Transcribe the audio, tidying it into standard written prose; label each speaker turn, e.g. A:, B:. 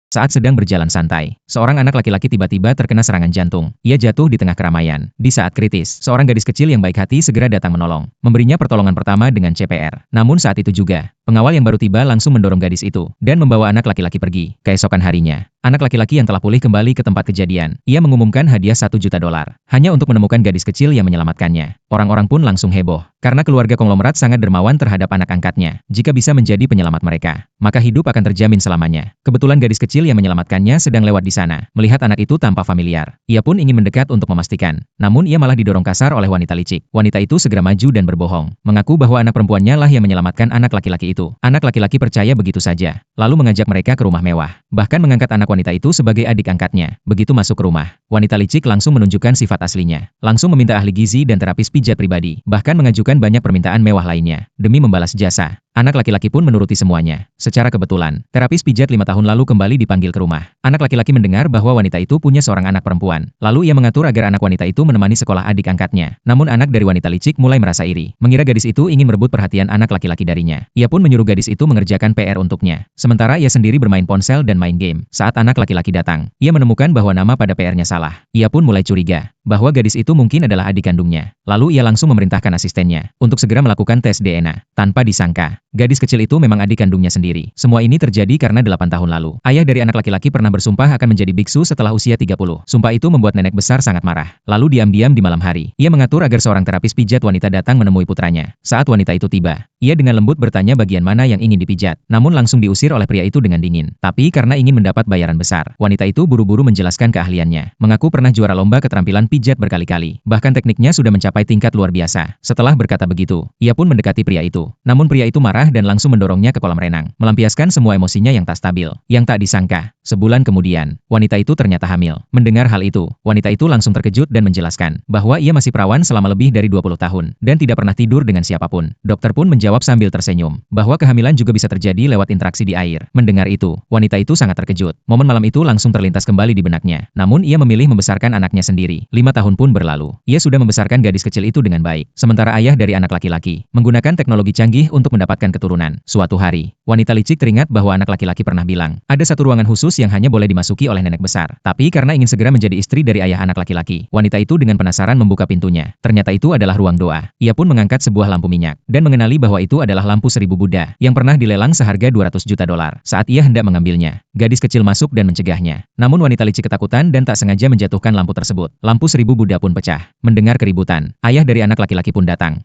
A: Saat sedang berjalan santai, seorang anak laki-laki tiba-tiba terkena serangan jantung. Ia jatuh di tengah keramaian. Di saat kritis, seorang gadis kecil yang baik hati segera datang menolong, memberinya pertolongan pertama dengan CPR. Namun saat itu juga, pengawal yang baru tiba langsung mendorong gadis itu dan membawa anak laki-laki pergi. Keesokan harinya, anak laki-laki yang telah pulih kembali ke tempat kejadian. Ia mengumumkan hadiah $1 juta hanya untuk menemukan gadis kecil yang menyelamatkannya. Orang-orang pun langsung heboh karena keluarga konglomerat sangat dermawan terhadap anak angkatnya. Jika bisa menjadi penyelamat mereka, maka hidup akan terjamin selamanya. Kebetulan gadis kecil yang menyelamatkannya sedang lewat di sana. Melihat anak itu tampak familiar, ia pun ingin mendekat untuk memastikan. Namun ia malah didorong kasar oleh wanita licik. Wanita itu segera maju dan berbohong, mengaku bahwa anak perempuannya lah yang menyelamatkan anak laki-laki itu. Anak laki-laki percaya begitu saja, lalu mengajak mereka ke rumah mewah. Bahkan mengangkat anak wanita itu sebagai adik angkatnya. Begitu masuk ke rumah, wanita licik langsung menunjukkan sifat aslinya. Langsung meminta ahli gizi dan terapis pijat pribadi. Bahkan mengajukan banyak permintaan mewah lainnya, demi membalas jasa. Anak laki-laki pun menuruti semuanya. Secara kebetulan, terapis pijat 5 tahun lalu kembali dipanggil ke rumah. Anak laki-laki mendengar bahwa wanita itu punya seorang anak perempuan. Lalu ia mengatur agar anak wanita itu menemani sekolah adik angkatnya. Namun anak dari wanita licik mulai merasa iri, mengira gadis itu ingin merebut perhatian anak laki-laki darinya. Ia pun menyuruh gadis itu mengerjakan PR untuknya. Sementara ia sendiri bermain ponsel dan main game. Saat anak laki-laki datang, ia menemukan bahwa nama pada PR-nya salah. Ia pun mulai curiga bahwa gadis itu mungkin adalah adik kandungnya. Lalu ia langsung memerintahkan asistennya untuk segera melakukan tes DNA. Tanpa disangka, gadis kecil itu memang adik kandungnya sendiri. Semua ini terjadi karena 8 tahun lalu. Ayah dari anak laki-laki pernah bersumpah akan menjadi biksu setelah usia 30. Sumpah itu membuat nenek besar sangat marah. Lalu diam-diam di malam hari, ia mengatur agar seorang terapis pijat wanita datang menemui putranya. Saat wanita itu tiba, ia dengan lembut bertanya bagian mana yang ingin dipijat. Namun langsung diusir oleh pria itu dengan dingin. Tapi karena ingin mendapat bayaran besar, wanita itu buru-buru menjelaskan keahliannya. Mengaku pernah juara lomba keterampilan pijat berkali-kali. Bahkan tekniknya sudah mencapai tingkat luar biasa. Setelah berkata begitu, ia pun mendekati pria itu. Namun pria itu marah dan langsung mendorongnya ke kolam renang, melampiaskan semua emosinya yang tak stabil. Yang tak disangka, sebulan kemudian, wanita itu ternyata hamil. Mendengar hal itu, wanita itu langsung terkejut dan menjelaskan bahwa ia masih perawan selama lebih dari 20 tahun dan tidak pernah tidur dengan siapapun. Dokter pun menjawab sambil tersenyum bahwa kehamilan juga bisa terjadi lewat interaksi di air. Mendengar itu, wanita itu sangat terkejut. Momen malam itu langsung terlintas kembali di benaknya. Namun ia memilih membesarkan anaknya sendiri. 5 tahun pun berlalu. Ia sudah membesarkan gadis kecil itu dengan baik. Sementara ayah dari anak laki-laki menggunakan teknologi canggih untuk mendapatkan keturunan. Suatu hari, wanita licik teringat bahwa anak laki-laki pernah bilang, ada satu ruangan khusus yang hanya boleh dimasuki oleh nenek besar. Tapi karena ingin segera menjadi istri dari ayah anak laki-laki, wanita itu dengan penasaran membuka pintunya. Ternyata itu adalah ruang doa. Ia pun mengangkat sebuah lampu minyak dan mengenali bahwa itu adalah lampu 1000 Buddha yang pernah dilelang seharga $200 juta. Saat ia hendak mengambilnya, gadis kecil masuk dan mencegahnya. Namun wanita licik ketakutan dan tak sengaja menjatuhkan lampu tersebut. Lampu 1000 Buddha pun pecah. Mendengar keributan, ayah dari anak laki-laki pun datang.